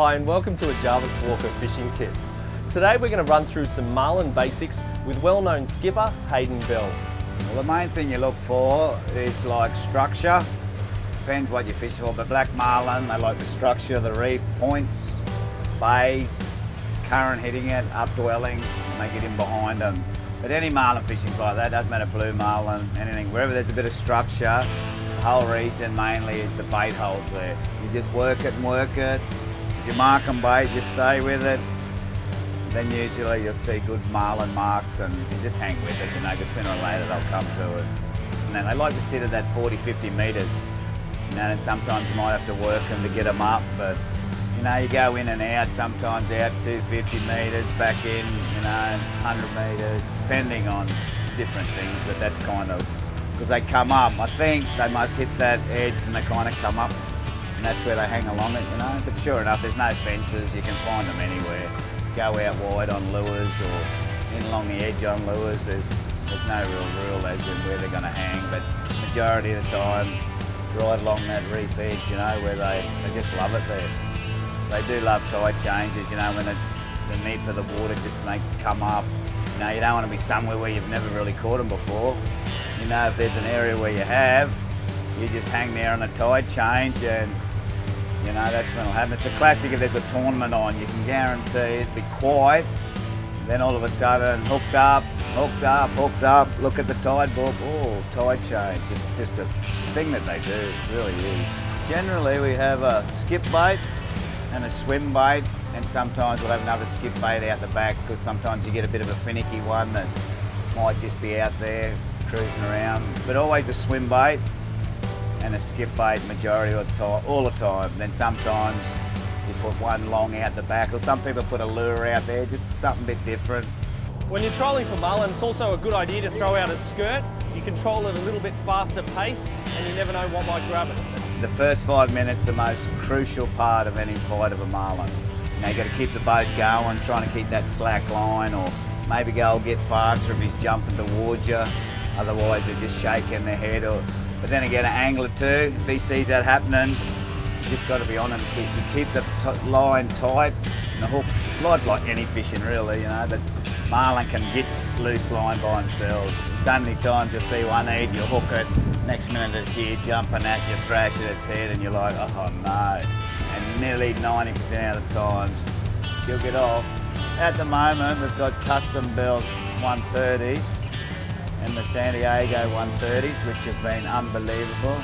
Hi and welcome to a Jarvis Walker Fishing Tips. Today we're going to run through some marlin basics with well-known skipper Haydon Bell. Well, the main thing you look for is like structure. Depends what you fish for, but black marlin, they like the structure of the reef, points, bays, current hitting it, updwellings, and they get in behind them. But any marlin fishing's like that, doesn't matter blue marlin, anything, wherever there's a bit of structure, the whole reason mainly is the bait holds there. You just work it and work it. If you mark them bait, you stay with it, then usually you'll see good marlin marks and you just hang with it, you know, because sooner or later they'll come to it. And then they like to sit at that 40-50 metres, you know, and sometimes you might have to work them to get them up, but you know, you go in and out, sometimes out 250 metres, back in, you know, 100 metres, depending on different things, but that's kind of, because they come up, I think they must hit that edge and they kind of come up, and that's where they hang along it, you know, but sure enough, there's no fences, you can find them anywhere. Go out wide on lures or in along the edge on lures, there's no real rule as in where they're going to hang, but majority of the time, right along that reef edge, you know, where they just love it there. They do love tide changes, you know, when the need for the water just they come up. You know, you don't want to be somewhere where you've never really caught them before. You know, if there's an area where you have, you just hang there on a tide change and, you know, that's when it'll happen. It's a classic if there's a tournament on, you can guarantee it'll be quiet, then all of a sudden hooked up, look at the tide book, oh, tide change. It's just a thing that they do, it really is. Generally we have a skip bait and a swim bait, and sometimes we'll have another skip bait out the back because sometimes you get a bit of a finicky one that might just be out there cruising around, but always a swim bait and a skip bait majority of the time, all the time. Then sometimes you put one long out the back, or some people put a lure out there, just something a bit different. When you're trolling for marlin, it's also a good idea to throw out a skirt. You control it a little bit faster pace and you never know what might grab it. The first 5 minutes, the most crucial part of any fight of a marlin. You know, you got to keep the boat going, trying to keep that slack line, or maybe go a bit faster if he's jumping towards you. Otherwise, they're just shaking their head. But then again, an angler too, if he sees that happening, you just got to be on him. You keep the line tight and the hook, like any fishing really, you know, but marlin can get loose line by themselves. So many times you'll see one eat, you hook it, next minute it's here jumping at you, thrashing its head, and you're like, oh no. And nearly 90% of the times, she'll get off. At the moment, we've got custom built 130s and the San Diego 130s, which have been unbelievable.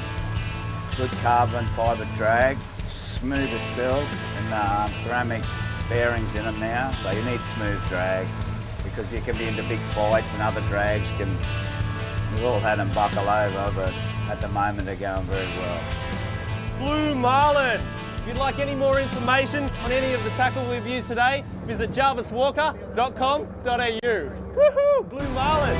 Good carbon fibre drag, smooth as silk, and ceramic bearings in them now. So you need smooth drag because you can be into big fights and other drags can, we've all had them buckle over, but at the moment they're going very well. Blue marlin. If you'd like any more information on any of the tackle we've used today, visit jarviswalker.com.au. Woohoo! Blue marlin.